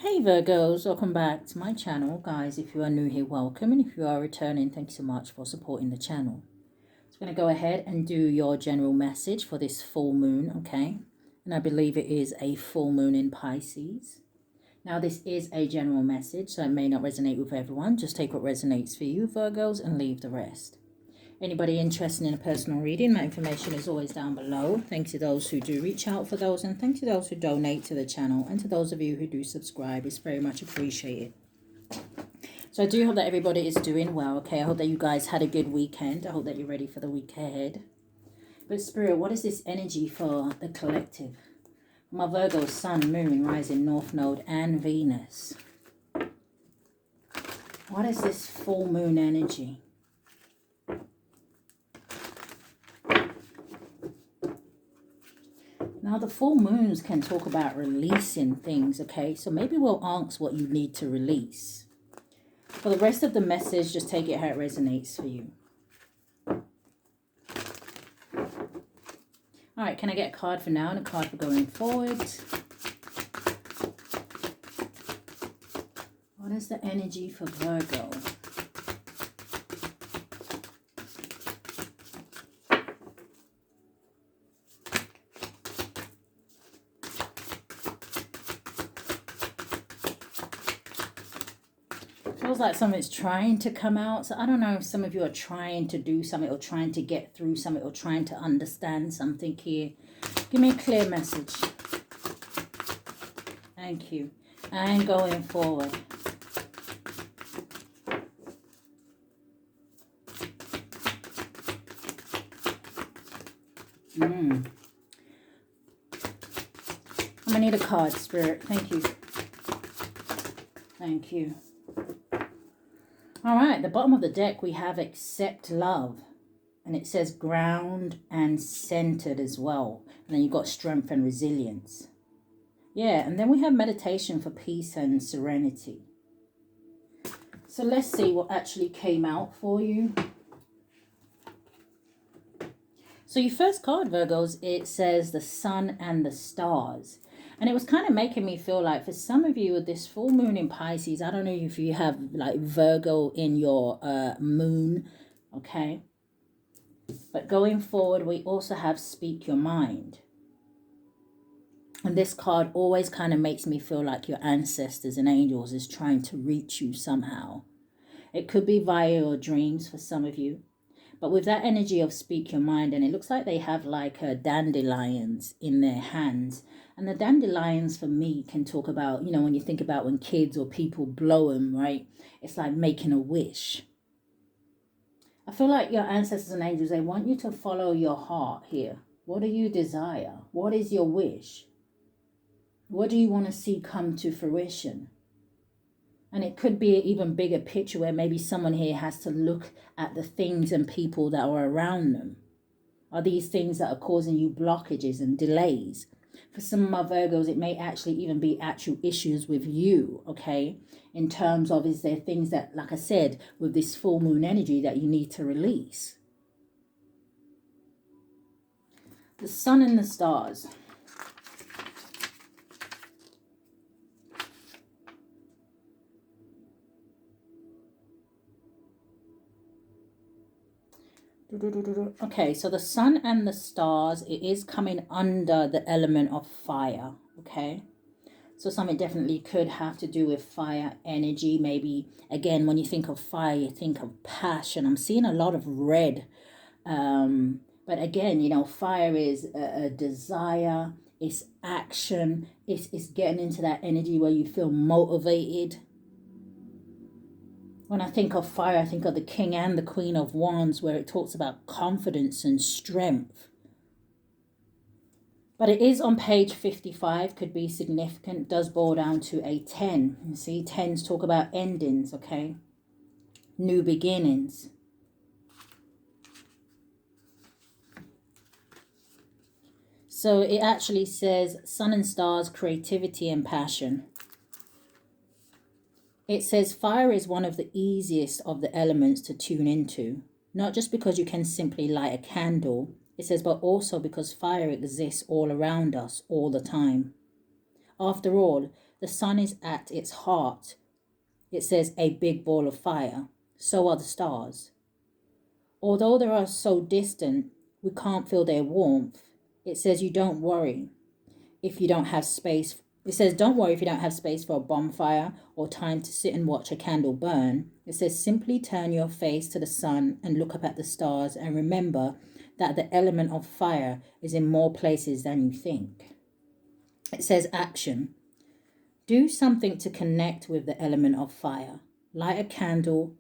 Hey Virgos, welcome back to my channel. Guys, if you are new here, welcome. And if you are returning, thank you so much for supporting the channel. So I'm going to go ahead and do your general message for this full moon, okay? And I believe it is a full moon in Pisces. Now, this is a general message, so it may not resonate with everyone. Just take what resonates for you, Virgos, and leave the rest. Anybody interested in a personal reading, my information is always down below. Thanks to those who do reach out for those, and thanks to those who donate to the channel, and to those of you who do subscribe. It's very much appreciated. So I do hope that everybody is doing well, okay? I hope that you guys had a good weekend. I hope that you're ready for the week ahead. But Spirit, what is this energy for the collective? My Virgo, Sun, Moon, Rising, North Node, and Venus. What is this full moon energy? Now, the full moons can talk about releasing things, okay? So maybe we'll ask what you need to release. For the rest of the message, just take it how it resonates for you. All right, can I get a card for now and a card for going forward? What is the energy for Virgo? Feels like something's trying to come out. So I don't know if some of you are trying to do something or trying to get through something or trying to understand something here. Give me a clear message. Thank you. And going forward. I'm gonna need a card, Spirit. Thank you. Thank you. All right, the bottom of the deck, we have accept love. And it says ground and centered as well. And then you've got strength and resilience. Yeah, and then we have meditation for peace and serenity. So let's see what actually came out for you. So your first card, Virgos, it says the sun and the stars. And it was kind of making me feel like for some of you with this full moon in Pisces, I don't know if you have like Virgo in your moon, okay? But going forward, we also have speak your mind. And this card always kind of makes me feel like your ancestors and angels is trying to reach you somehow. It could be via your dreams for some of you. But with that energy of speak your mind, and it looks like they have like dandelions in their hands. And the dandelions for me can talk about, you know, when you think about when kids or people blow them, right? It's like making a wish. I feel like your ancestors and angels, they want you to follow your heart here. What do you desire? What is your wish? What do you want to see come to fruition? And it could be an even bigger picture where maybe someone here has to look at the things and people that are around them. Are these things that are causing you blockages and delays? For some of my Virgos, it may actually even be actual issues with you, okay? In terms of, is there things that, like I said, with this full moon energy that you need to release? The sun and the stars. Okay, so the sun and the stars, it is coming under the element of fire, okay? So something definitely could have to do with fire energy. Maybe, again, when you think of fire, you think of passion. I'm seeing a lot of red. But again, you know, fire is a desire, it's action, it's getting into that energy where you feel motivated. When I think of fire, I think of the King and the Queen of Wands, where it talks about confidence and strength. But it is on page 55, could be significant, does boil down to a 10. You see, 10s talk about endings, okay? New beginnings. So it actually says sun and stars, creativity and passion. It says fire is one of the easiest of the elements to tune into, not just because you can simply light a candle. It says, but also because fire exists all around us all the time. After all, The sun is at its heart. It says a big ball of fire. So are the stars. Although they are so distant, we can't feel their warmth. It says you don't worry if you don't have space. It says don't worry if you don't have space for a bonfire or time to sit and watch a candle burn. It says simply turn your face to the sun and look up at the stars and remember that the element of fire is in more places than you think. It says action. Do something to connect with the element of fire. Light a candle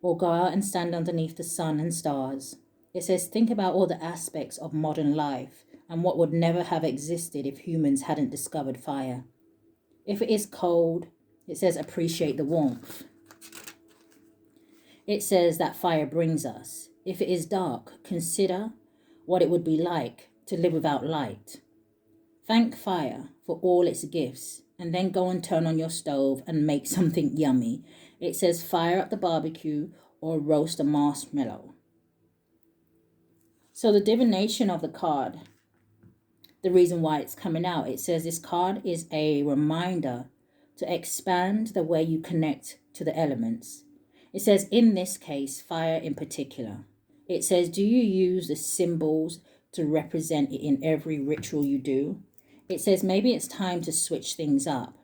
or go out and stand underneath the sun and stars. It says think about all the aspects of modern life and what would never have existed if humans hadn't discovered fire. If it is cold, it says appreciate the warmth. It says that fire brings us. If it is dark, consider what it would be like to live without light. Thank fire for all its gifts and then go and turn on your stove and make something yummy. It says fire up the barbecue or roast a marshmallow. So the divination of the card, the reason why it's coming out, it says this card is a reminder to expand the way you connect to the elements. It says in this case, fire in particular. It says, do you use the symbols to represent it in every ritual you do? It says maybe it's time to switch things up.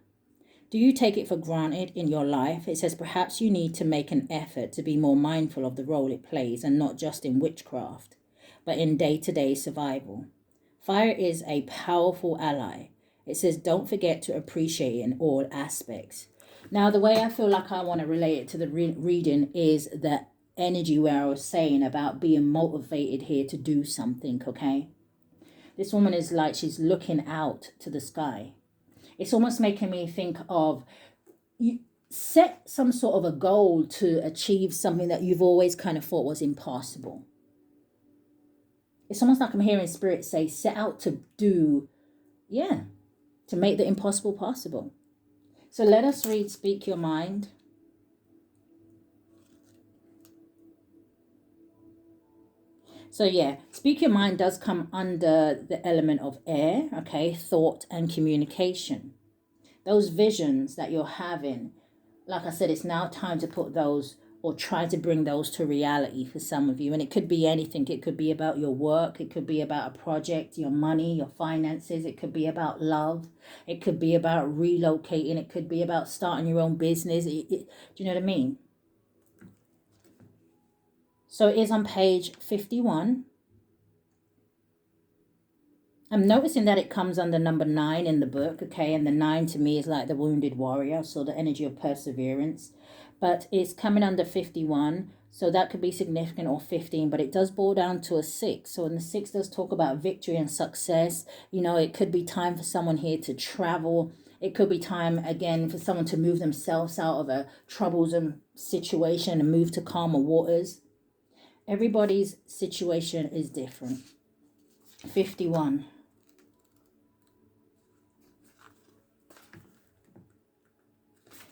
Do you take it for granted in your life? It says perhaps you need to make an effort to be more mindful of the role it plays and not just in witchcraft, but in day-to-day survival. Fire is a powerful ally. It says don't forget to appreciate it in all aspects. Now, the way I feel like I want to relate it to the reading is the energy where I was saying about being motivated here to do something, okay? This woman is like she's looking out to the sky. It's almost making me think of you set some sort of a goal to achieve something that you've always kind of thought was impossible. It's almost like I'm hearing spirit say, set out to do, to make the impossible possible. So let us read Speak Your Mind. So Speak Your Mind does come under the element of air, okay, thought and communication. Those visions that you're having, like I said, it's now time to put those or try to bring those to reality for some of you. And it could be anything. It could be about your work. It could be about a project, your money, your finances. It could be about love. It could be about relocating. It could be about starting your own business. Do you know what I mean? So it is on page 51. I'm noticing that it comes under number 9 in the book, okay? And the 9 to me is like the wounded warrior, so the energy of perseverance. But it's coming under 51, so that could be significant, or 15, but it does boil down to a 6. So in the 6 does talk about victory and success. You know, it could be time for someone here to travel. It could be time, again, for someone to move themselves out of a troublesome situation and move to calmer waters. Everybody's situation is different. 51.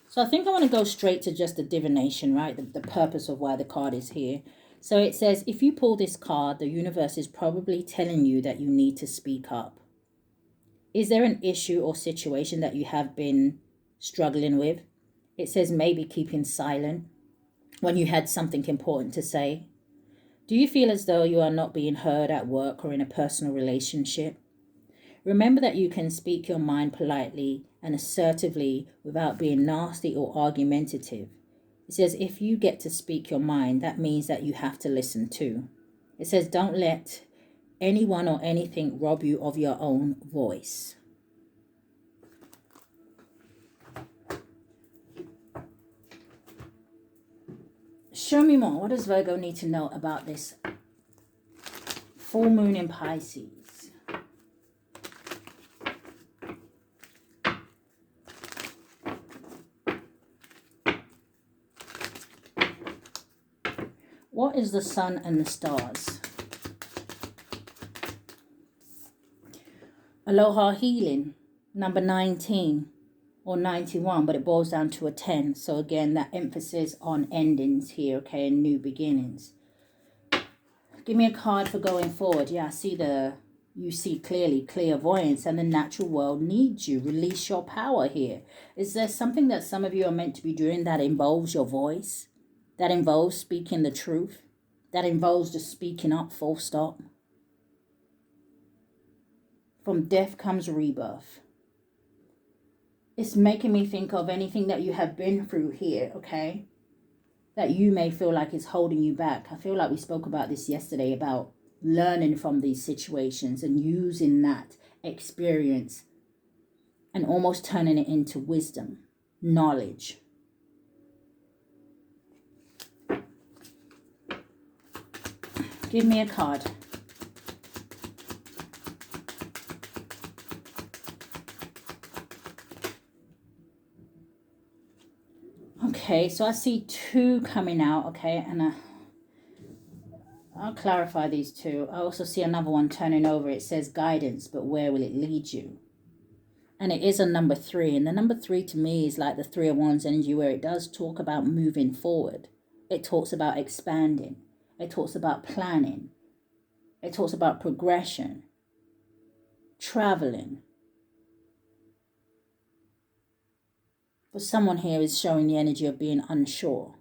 So I think I want to go straight to just the divination, right? The purpose of why the card is here. So it says, if you pull this card, the universe is probably telling you that you need to speak up. Is there an issue or situation that you have been struggling with? It says maybe keeping silent when you had something important to say. Do you feel as though you are not being heard at work or in a personal relationship? Remember that you can speak your mind politely and assertively without being nasty or argumentative. It says if you get to speak your mind, that means that you have to listen too. It says don't let anyone or anything rob you of your own voice. Show me more. What does Virgo need to know about this full moon in Pisces? What is the sun and the stars? Aloha healing, number 19 or 91, but it boils down to a 10. So again, that emphasis on endings here, okay, and new beginnings. Give me a card for going forward. Yeah, I see the You see clearly, clairvoyance, and the natural world needs you. Release your power here. Is there something that some of you are meant to be doing that involves your voice? That involves speaking the truth? That involves just speaking up, full stop? From death comes rebirth. It's making me think of anything that you have been through here, okay? That you may feel like is holding you back. I feel like we spoke about this yesterday, about learning from these situations and using that experience and almost turning it into wisdom, knowledge. Give me a card. Okay, so I see 2 coming out, okay, and I'll clarify these 2. I also see another one turning over. It says guidance, but where will it lead you? And it is a number 3. And the number 3 to me is like the 3 of Wands energy, where it does talk about moving forward. It talks about expanding. It talks about planning. It talks about progression, traveling. But someone here is showing the energy of being unsure.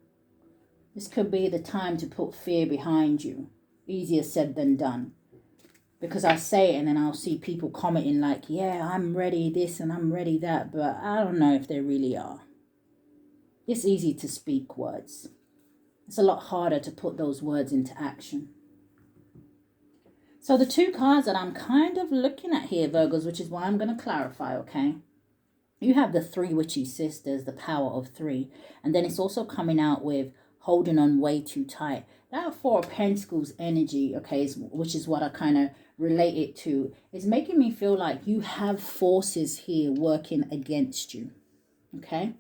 This could be the time to put fear behind you. Easier said than done. Because I say it and then I'll see people commenting like, yeah, I'm ready this and I'm ready that. But I don't know if they really are. It's easy to speak words. It's a lot harder to put those words into action. So the 2 cards that I'm kind of looking at here, Virgos, which is why I'm going to clarify, okay? You have the 3 witchy sisters, the power of 3. And then it's also coming out with holding on way too tight. That 4 of Pentacles energy, okay, which is what I kind of relate it to, is making me feel like you have forces here working against you, okay?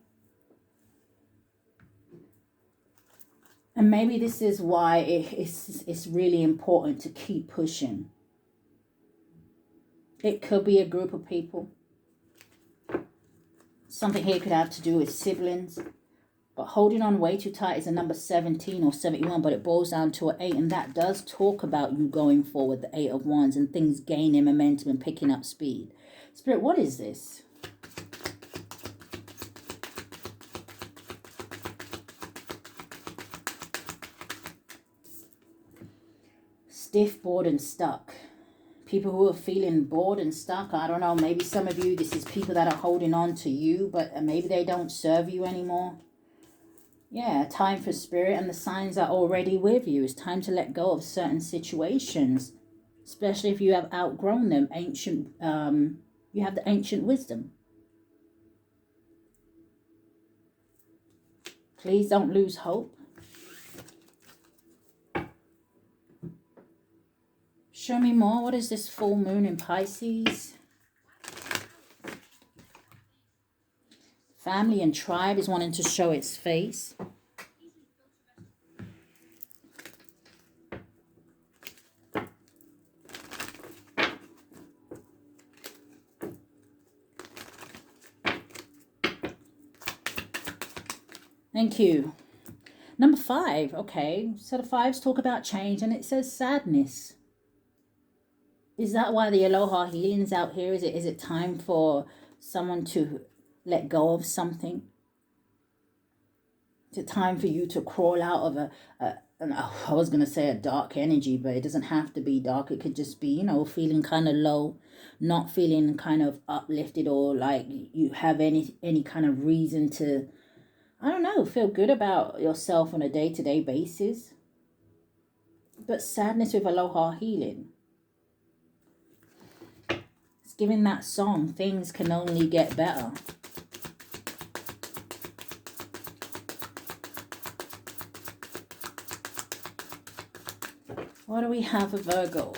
And maybe this is why it's really important to keep pushing. It could be a group of people. Something here could have to do with siblings. But holding on way too tight is a number 17 or 71, but it boils down to an 8. And that does talk about you going forward, the 8 of Wands, and things gaining momentum and picking up speed. Spirit, what is this? Stiff, bored, and stuck. People who are feeling bored and stuck. I don't know, maybe some of you, this is people that are holding on to you, but maybe they don't serve you anymore. Yeah, time for Spirit, and the signs are already with you. It's time to let go of certain situations, especially if you have outgrown them. You have the ancient wisdom. Please don't lose hope. Show me more. What is this full moon in Pisces? Family and tribe is wanting to show its face. Thank you. Number 5. Okay, so the 5s talk about change, and it says sadness. Is that why the Aloha healing's out here? Is it time for someone to let go of something? Is it time for you to crawl out of I was going to say a dark energy, but it doesn't have to be dark. It could just be, you know, feeling kind of low, not feeling kind of uplifted, or like you have any kind of reason to, I don't know, feel good about yourself on a day-to-day basis. But sadness with Aloha healing. It's giving that song, things can only get better. What do we have for Virgo?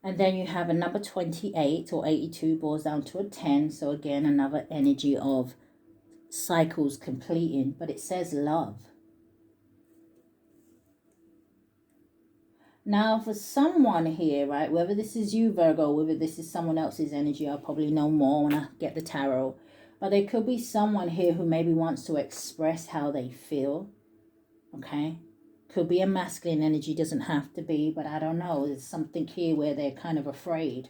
And then you have a number 28 or 82 boils down to a 10. So again, another energy of cycles completing, but it says love. Now, for someone here, right, whether this is you, Virgo, whether this is someone else's energy, I'll probably know more when I get the tarot. But there could be someone here who maybe wants to express how they feel, okay? Could be a masculine energy, doesn't have to be, but I don't know. There's something here where they're kind of afraid.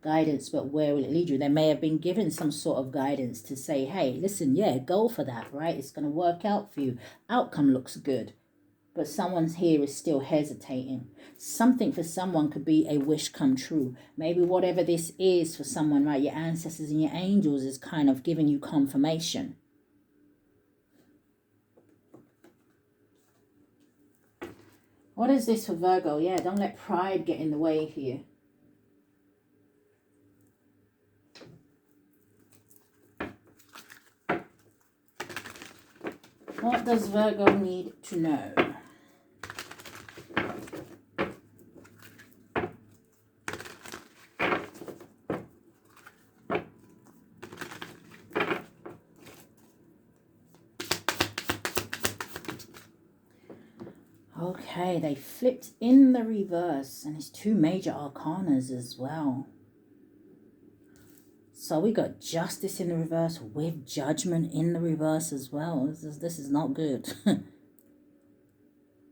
Guidance, but where will it lead you? They may have been given some sort of guidance to say, hey, listen, yeah, go for that, right? It's going to work out for you. Outcome looks good. But someone's here is still hesitating. Something for someone could be a wish come true. Maybe whatever this is for someone, right? Your ancestors and your angels is kind of giving you confirmation. What is this for Virgo? Yeah, don't let pride get in the way here. What does Virgo need to know? Okay, they flipped in the reverse, and it's 2 major arcanas as well. So we got justice in the reverse with judgment in the reverse as well. This is not good.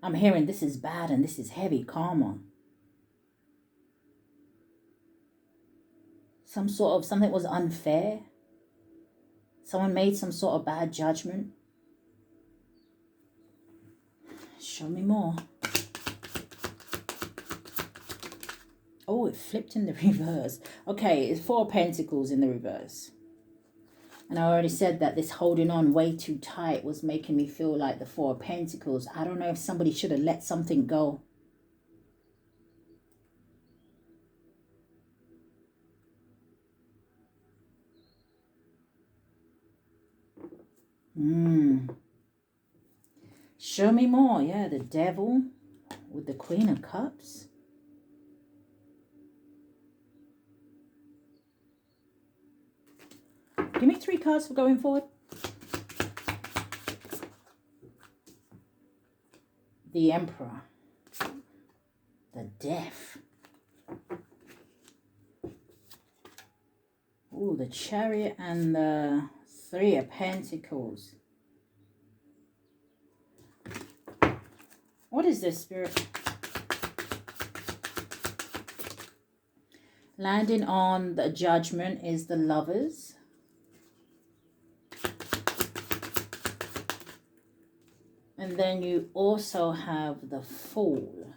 I'm hearing this is bad and this is heavy karma. Some sort of, something was unfair. Someone made some sort of bad judgment. Show me more. Oh, it flipped in the reverse. Okay, it's 4 Pentacles in the reverse. And I already said that this holding on way too tight was making me feel like the 4 Pentacles. I don't know if somebody should have let something go. Show me more. Yeah, the Devil with the Queen of Cups. Give me 3 cards for going forward. The Emperor. The Death. Ooh, the Chariot and the 3 of Pentacles. What is this, Spirit? Landing on the Judgment is the Lovers. And then you also have the Fool.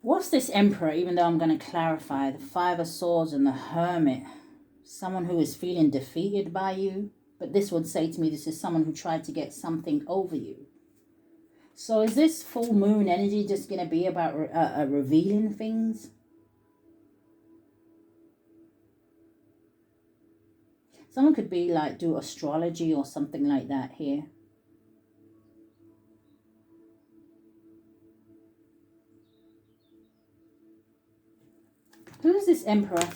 What's this Emperor, even though I'm going to clarify? The 5 of Swords and the Hermit. Someone who is feeling defeated by you. But this would say to me, this is someone who tried to get something over you. So is this full moon energy just going to be about revealing things? Someone could be like, do astrology or something like that here. Who is this Emperor?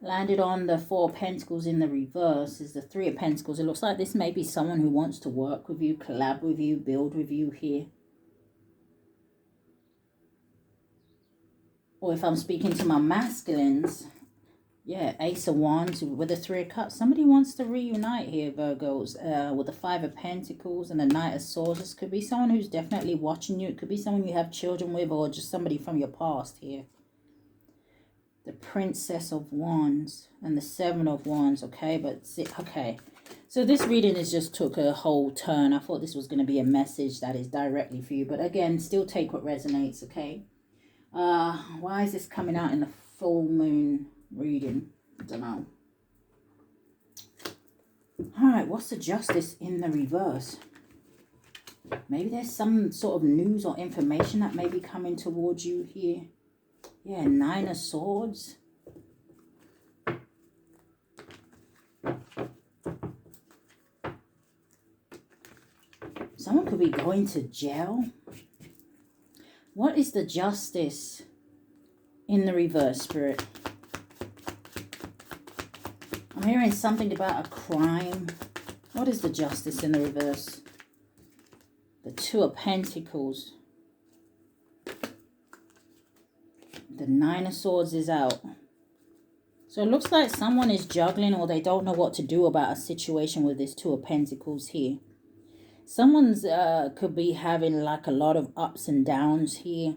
Landed on the 4 Pentacles in the reverse is the 3 of Pentacles. It looks like this may be someone who wants to work with you, collab with you, build with you here. Or if I'm speaking to my masculines, yeah, Ace of Wands with the 3 of Cups. Somebody wants to reunite here, Virgos, with the 5 of Pentacles and the Knight of Swords. This could be someone who's definitely watching you. It could be someone you have children with, or just somebody from your past here. The Princess of Wands and the 7 of Wands, okay? But, okay. So this reading has just took a whole turn. I thought this was going to be a message that is directly for you. But again, still take what resonates, okay? Why is this coming out in the full moon reading? I don't know. Alright, what's the Justice in the reverse? Maybe there's some sort of news or information that may be coming towards you here. Yeah, 9 of Swords. Someone could be going to jail. What is the Justice in the reverse, Spirit? I'm hearing something about a crime. What is the Justice in the reverse? The 2 of Pentacles. The Nine of Swords is out. So it looks like someone is juggling, or they don't know what to do about a situation with this Two of Pentacles here. Someone's could be having like a lot of ups and downs here.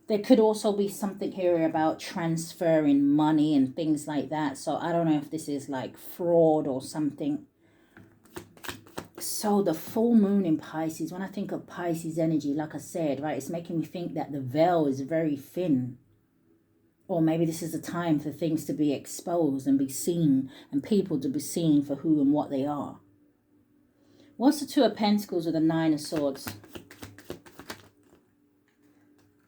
There could also be something here about transferring money and things like that. So I don't know if this is like fraud or something. So the full moon in Pisces, when I think of Pisces energy, like I said, right, it's making me think that the veil is very thin. Or maybe this is a time for things to be exposed and be seen, and people to be seen for who and what they are. What's the Two of Pentacles with the Nine of Swords?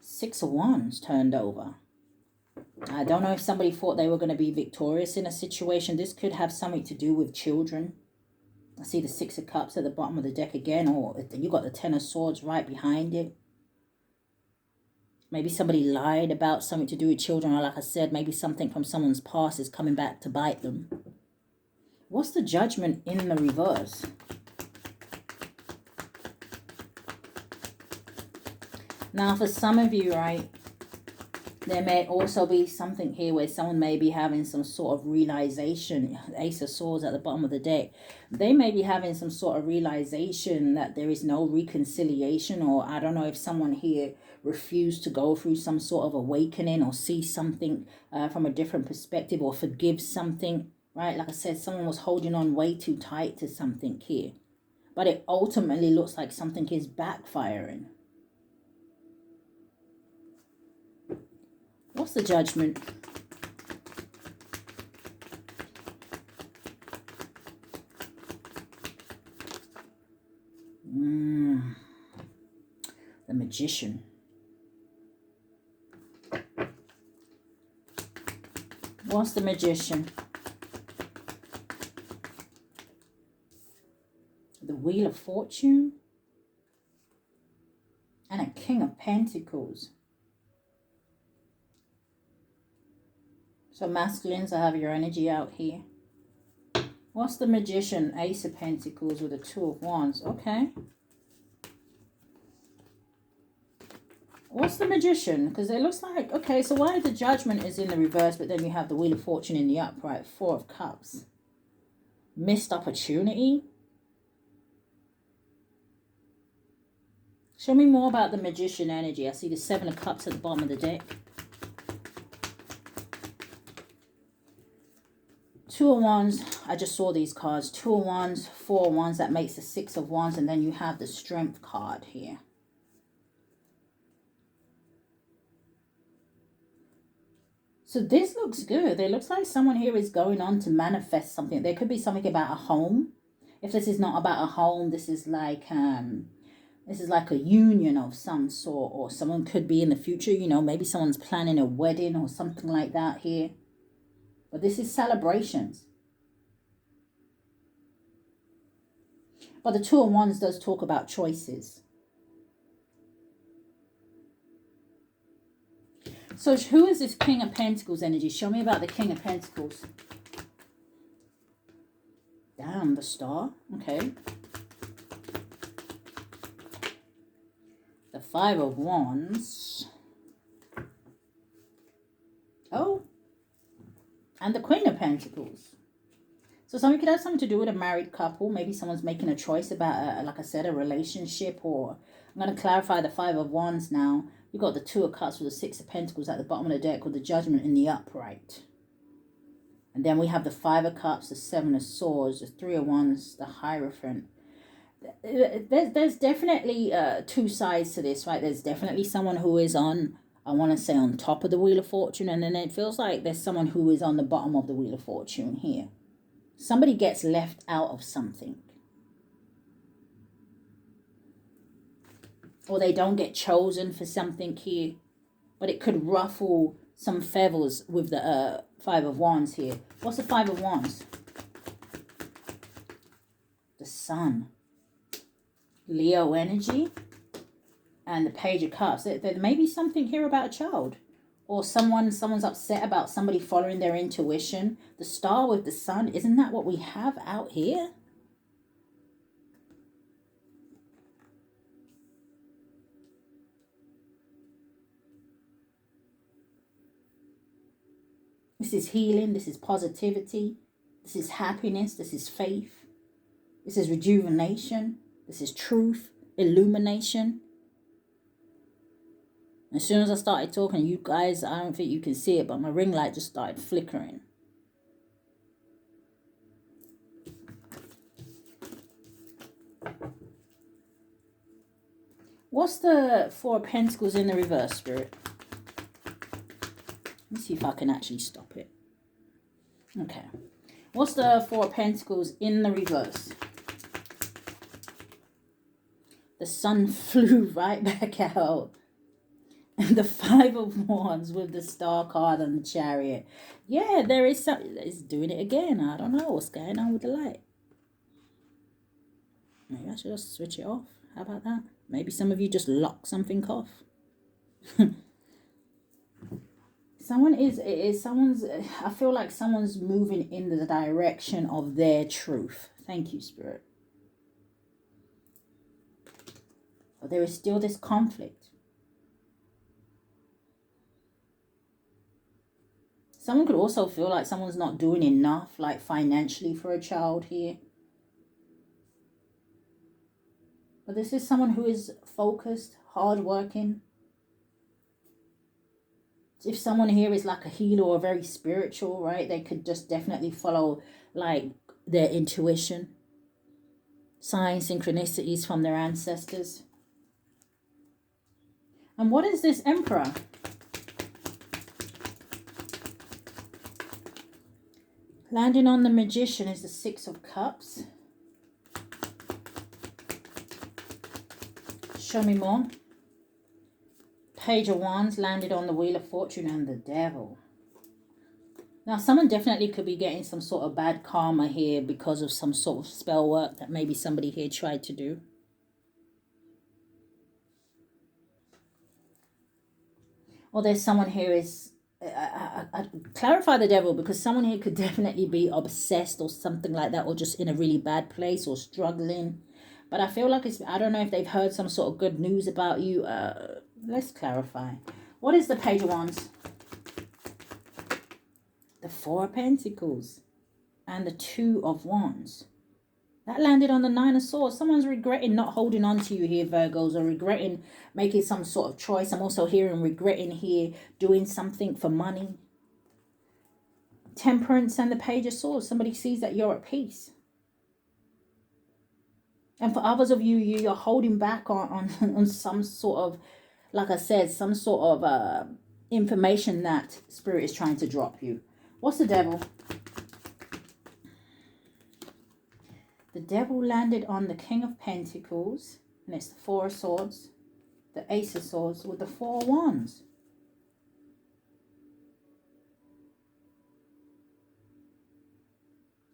Six of Wands turned over. I don't know if somebody thought they were going to be victorious in a situation. This could have something to do with children. I see the Six of Cups at the bottom of the deck again, or you got the Ten of Swords right behind it. Maybe somebody lied about something to do with children, or like I said, maybe something from someone's past is coming back to bite them. What's the Judgment in the reverse? Now, for some of you, right, there may also be something here where someone may be having some sort of realization. Ace of Swords at the bottom of the deck. They may be having some sort of realization that there is no reconciliation, or I don't know if someone here refused to go through some sort of awakening or see something from a different perspective, or forgive something, right? Like I said, someone was holding on way too tight to something here. But it ultimately looks like something is backfiring. What's the Judgment? The Magician. What's the Magician? The Wheel of Fortune. And a King of Pentacles. So masculines, I have your energy out here. What's the Magician? Ace of Pentacles with a Two of Wands. Okay. What's the Magician? Because it looks like, okay, so why the Judgment is in the reverse, but then you have the Wheel of Fortune in the upright. Four of Cups. Missed opportunity. Show me more about the Magician energy. I see the Seven of Cups at the bottom of the deck. Two of Wands, I just saw these cards. Two of Wands, Four of Wands, that makes the Six of Wands, and then you have the Strength card here. So this looks good. It looks like someone here is going on to manifest something. There could be something about a home. If this is not about a home, this is like a union of some sort, or someone could be in the future, you know, maybe someone's planning a wedding or something like that here. But this is celebrations. But the Two of Wands does talk about choices. So who is this King of Pentacles energy? Show me about the King of Pentacles. Damn, the Star. Okay. The Five of Wands. Oh. And the Queen of Pentacles. So something could have something to do with a married couple. Maybe someone's making a choice about, like I said, a relationship. Or I'm going to clarify the Five of Wands now. You've got the Two of Cups with the Six of Pentacles at the bottom of the deck with the Judgment in the upright. And then we have the Five of Cups, the Seven of Swords, the Three of Wands, the Hierophant. There's definitely two sides to this, right? There's definitely someone who is on, I want to say, on top of the Wheel of Fortune. And then it feels like there's someone who is on the bottom of the Wheel of Fortune here. Somebody gets left out of something. Or they don't get chosen for something here. But it could ruffle some feathers with the Five of Wands here. What's the Five of Wands? The Sun. Leo energy. And the Page of Cups. There may be something here about a child. Or someone's upset about somebody following their intuition. The Star with the Sun. Isn't that what we have out here? This is healing. This is positivity. This is happiness. This is faith. This is rejuvenation. This is truth, illumination. As soon as I started talking, you guys, I don't think you can see it, but my ring light just started flickering. What's the Four of Pentacles in the reverse, Spirit? Let me see if I can actually stop it. Okay. What's the Four of Pentacles in the reverse? The Sun flew right back out. And the Five of Wands with the Star card and the Chariot. Yeah, there is something. It's doing it again. I don't know what's going on with the light. Maybe I should just switch it off. How about that? Maybe some of you just lock something off. I feel like someone's moving in the direction of their truth. Thank you, Spirit. But there is still this conflict. Someone could also feel like someone's not doing enough, like financially, for a child here. But this is someone who is focused, hardworking. If someone here is like a healer or very spiritual, right, they could just definitely follow like their intuition, signs, synchronicities from their ancestors. And what is this Emperor? Landing on the Magician is the Six of Cups. Show me more. Page of Wands landed on the Wheel of Fortune and the Devil. Now, someone definitely could be getting some sort of bad karma here because of some sort of spell work that maybe somebody here tried to do. Or there's someone here is... I clarify the Devil, because someone here could definitely be obsessed or something like that, or just in a really bad place or struggling. But I feel like it's... I don't know if they've heard some sort of good news about you. Let's clarify. What is the Page of Wands? The Four of Pentacles and the Two of Wands. That landed on the Nine of Swords. Someone's regretting not holding on to you here, Virgos, or regretting making some sort of choice. I'm also hearing regretting here doing something for money. Temperance and the Page of Swords. Somebody sees that you're at peace. And for others of you, you're holding back on some sort of, like I said, some sort of information that Spirit is trying to drop you. What's the Devil? The Devil landed on the King of Pentacles, and it's the Four of Swords, the Ace of Swords with the Four of Wands.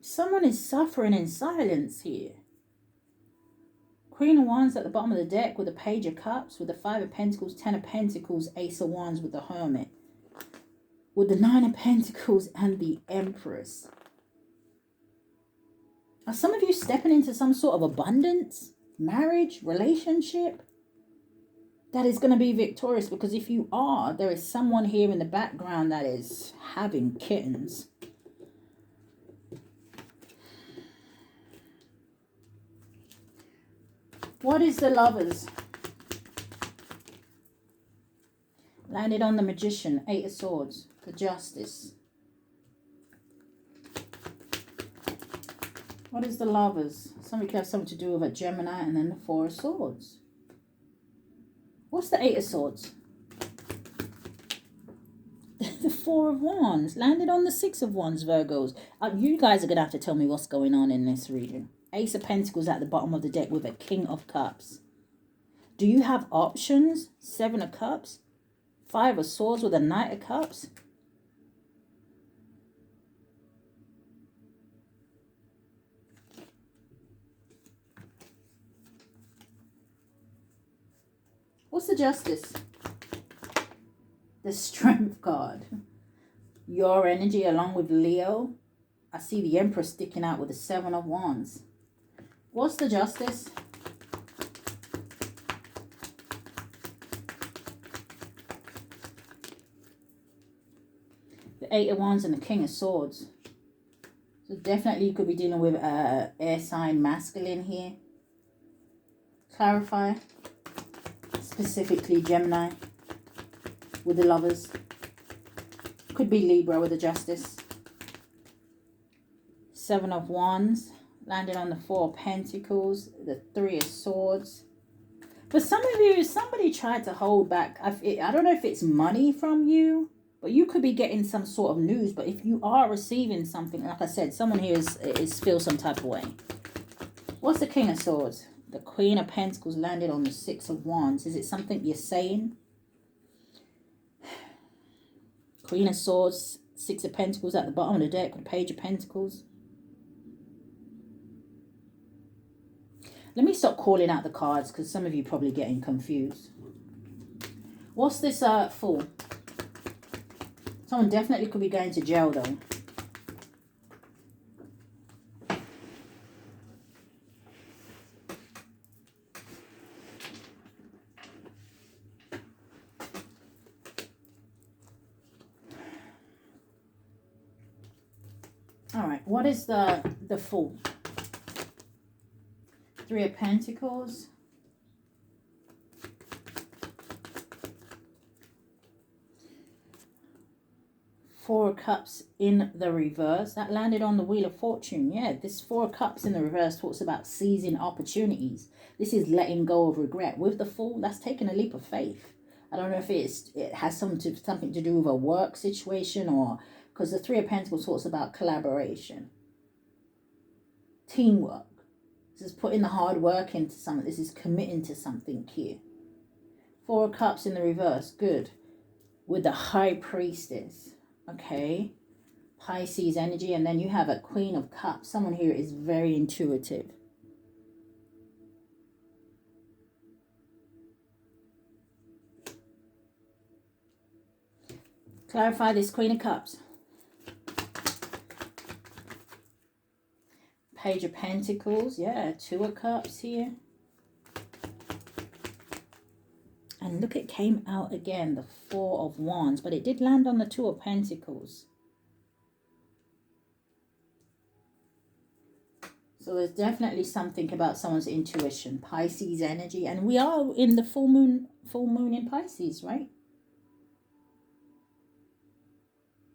Someone is suffering in silence here. Queen of Wands at the bottom of the deck with the Page of Cups, with the Five of Pentacles, Ten of Pentacles, Ace of Wands with the Hermit, with the Nine of Pentacles and the Empress. Are some of you stepping into some sort of abundance, marriage, relationship that is going to be victorious? Because if you are, there is someone here in the background that is having kittens. What is the Lovers? Landed on the Magician, Eight of Swords, the Justice. What is the Lovers? Somebody could have something to do with a Gemini, and then the Four of Swords. What's the Eight of Swords? The Four of Wands. Landed on the Six of Wands, Virgos. You guys are going to have to tell me what's going on in this reading. Ace of Pentacles at the bottom of the deck with a King of Cups. Do you have options? Seven of Cups. Five of Swords with a Knight of Cups. What's the Justice? The Strength card. Your energy along with Leo. I see the Emperor sticking out with the Seven of Wands. What's the Justice? The Eight of Wands and the King of Swords. So definitely you could be dealing with air sign masculine here. Clarify. Specifically Gemini with the Lovers. Could be Libra with the Justice. Seven of Wands. Landed on the Four of Pentacles. The Three of Swords. For some of you, somebody tried to hold back. I don't know if it's money from you. But you could be getting some sort of news. But if you are receiving something, like I said, someone here is feel some type of way. What's the King of Swords? The Queen of Pentacles landed on the Six of Wands. Is it something you're saying? Queen of Swords, Six of Pentacles at the bottom of the deck with the Page of Pentacles. Let me stop calling out the cards because some of you are probably getting confused. What's this Fool? Someone definitely could be going to jail though. All right, what is the Fool? Three of Pentacles. Four of Cups in the reverse. That landed on the Wheel of Fortune. Yeah, this Four of Cups in the reverse talks about seizing opportunities. This is letting go of regret. With the Fool, that's taking a leap of faith. I don't know if it has something to do with a work situation or... Because the Three of Pentacles talks about collaboration. Teamwork. This is putting the hard work into something. This is committing to something here. Four of Cups in the reverse. Good. With the High Priestess. Okay, Pisces energy, and then you have a Queen of Cups. Someone here is very intuitive. Clarify this Queen of Cups. Page of Pentacles, yeah, Two of Cups here. And look, it came out again, the Four of Wands, but it did land on the Two of Pentacles. So there's definitely something about someone's intuition, Pisces energy, and we are in the full moon in Pisces, right?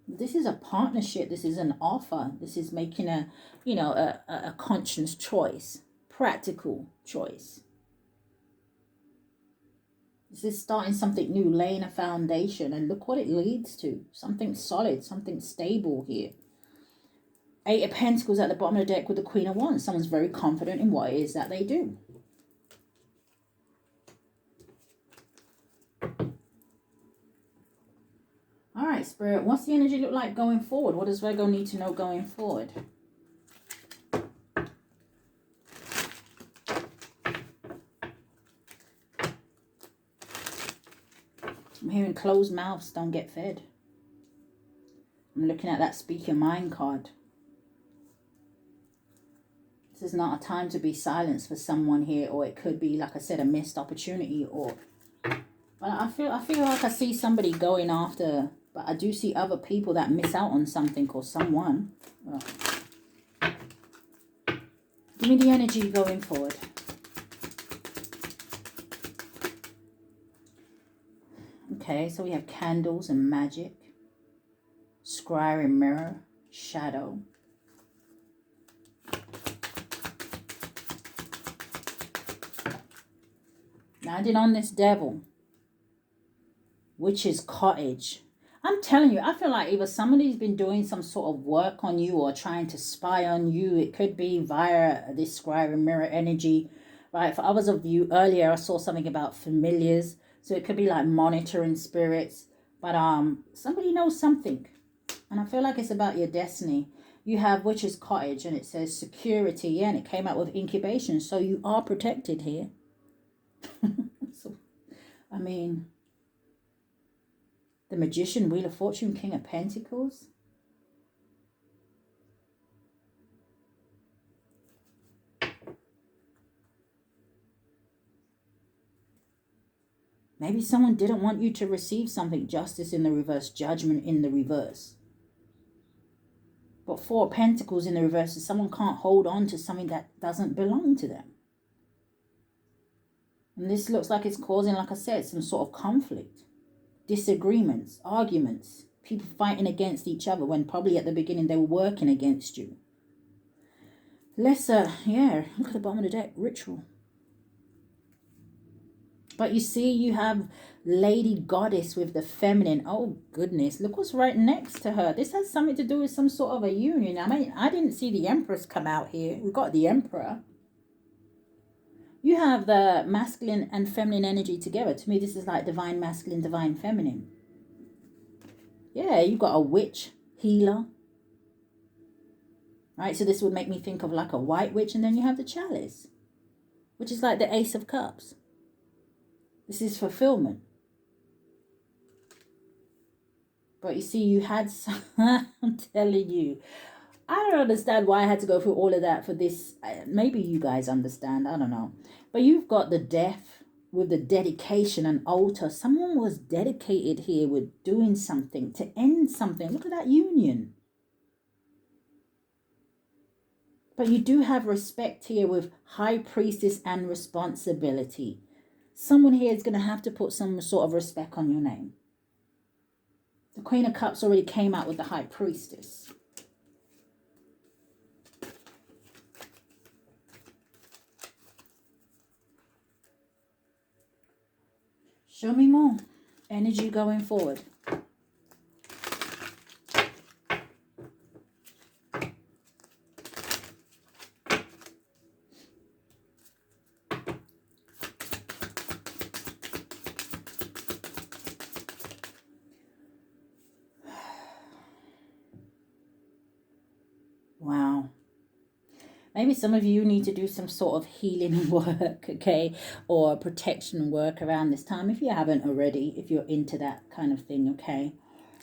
This is a partnership. This is an offer. This is making a, you know, a conscious choice, practical choice. This is starting something new, laying a foundation, and look what it leads to. Something solid, something stable here. Eight of Pentacles at the bottom of the deck with the Queen of Wands. Someone's very confident in what it is that they do. All right, Spirit, what's the energy look like going forward? What does Virgo need to know going forward? I'm hearing closed mouths don't get fed. I'm looking at that Speak Your Mind card. This is not a time to be silenced for someone here, or it could be, like I said, a missed opportunity. Or, but I feel like I see somebody going after, but I do see other people that miss out on something or someone. Oh. Give me the energy going forward. Okay, so we have candles and magic, scrying and mirror, shadow. Landed on this Devil, Witch's Cottage. I'm telling you, I feel like either somebody's been doing some sort of work on you or trying to spy on you. It could be via this scrying and mirror energy, right? For others of you, earlier I saw something about familiars. So it could be like monitoring spirits. But somebody knows something. And I feel like it's about your destiny. You have Witch's Cottage and it says security. Yeah, and it came out with incubation. So you are protected here. So, I mean, the Magician, Wheel of Fortune, King of Pentacles. Maybe someone didn't want you to receive something. Justice in the reverse, Judgment in the reverse. But Four of Pentacles in the reverse is someone can't hold on to something that doesn't belong to them. And this looks like it's causing, like I said, some sort of conflict, disagreements, arguments, people fighting against each other when probably at the beginning they were working against you. Yeah, look at the bottom of the deck, ritual. But you see, you have Lady Goddess with the feminine. Oh, goodness. Look what's right next to her. This has something to do with some sort of a union. I mean, I didn't see the Empress come out here. We've got the Emperor. You have the masculine and feminine energy together. To me, this is like divine masculine, divine feminine. Yeah, you've got a witch, healer. Right, so this would make me think of like a white witch. And then you have the chalice, which is like the Ace of Cups. This is fulfillment. But you see, you had some, I'm telling you, I don't understand why I had to go through all of that for this. Maybe you guys understand, I don't know. But you've got the death with the dedication and altar. Someone was dedicated here with doing something to end something. Look at that union. But you do have respect here with High Priestess and responsibility. Someone here is going to have to put some sort of respect on your name. The Queen of Cups already came out with the High Priestess. Show me more energy going forward. Wow. Maybe some of you need to do some sort of healing work, okay? Or protection work around this time, if you haven't already, if you're into that kind of thing, okay?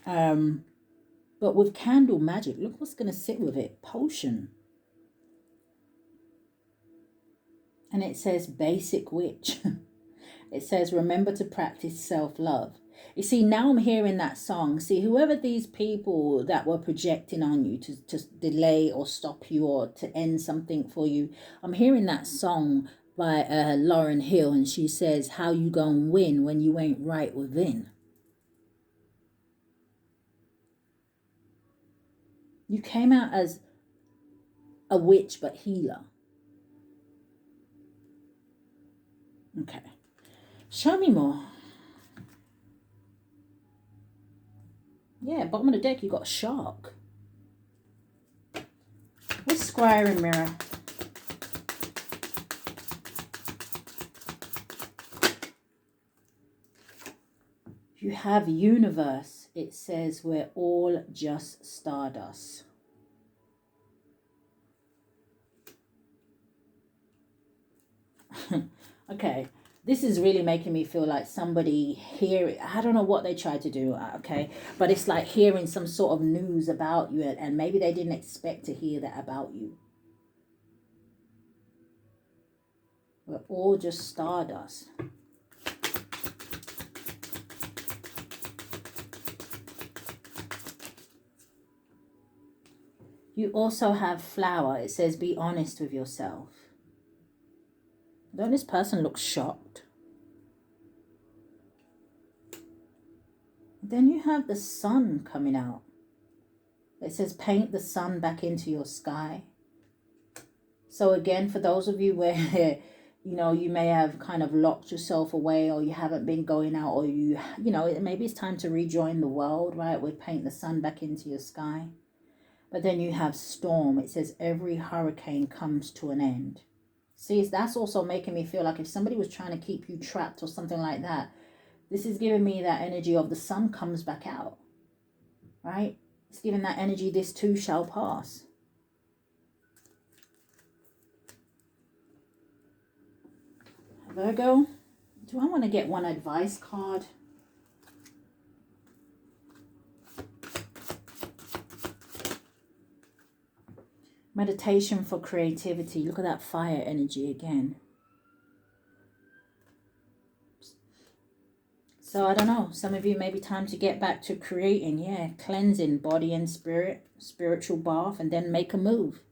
But with candle magic, look what's going to sit with it. Potion. And it says basic witch. It says remember to practice self-love. You see, now I'm hearing that song. See, whoever these people that were projecting on you to delay or stop you or to end something for you, I'm hearing that song by Lauryn Hill, and she says, how you gonna win when you ain't right within? You came out as a witch but healer. Okay. Show me more. Yeah, bottom of the deck, you got a shark. What's squaring mirror? You have universe. It says we're all just stardust. Okay. This is really making me feel like somebody here, I don't know what they tried to do, okay? But it's like hearing some sort of news about you, and maybe they didn't expect to hear that about you. We're all just stardust. You also have flower. It says be honest with yourself. Don't this person look shocked? Then you have the sun coming out. It says paint the sun back into your sky. So again, for those of you where, you know, you may have kind of locked yourself away, or you haven't been going out, or you know, maybe it's time to rejoin the world, right? With paint the sun back into your sky. But then you have storm. It says every hurricane comes to an end. See, that's also making me feel like if somebody was trying to keep you trapped or something like that, this is giving me that energy of the sun comes back out, right? It's giving that energy, this too shall pass. Virgo, do I want to get one advice card? Meditation for creativity. Look at that fire energy again. So I don't know. Some of you, maybe time to get back to creating. Yeah, cleansing body and spirit, spiritual bath, and then make a move.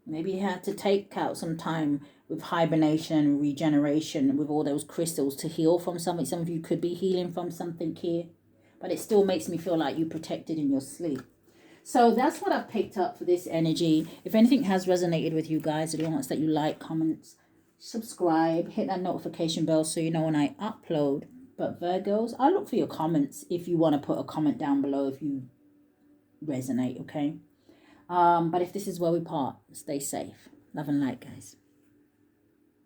Maybe you had to take out some time with hibernation and regeneration with all those crystals to heal from something. Some of you could be healing from something here. But it still makes me feel like you're protected in your sleep. So that's what I've picked up for this energy. If anything has resonated with you guys, I do ask that you like, comments, subscribe, hit that notification bell so you know when I upload. But Virgos, I'll look for your comments if you want to put a comment down below if you resonate, okay? But if this is where we part, stay safe. Love and light, guys.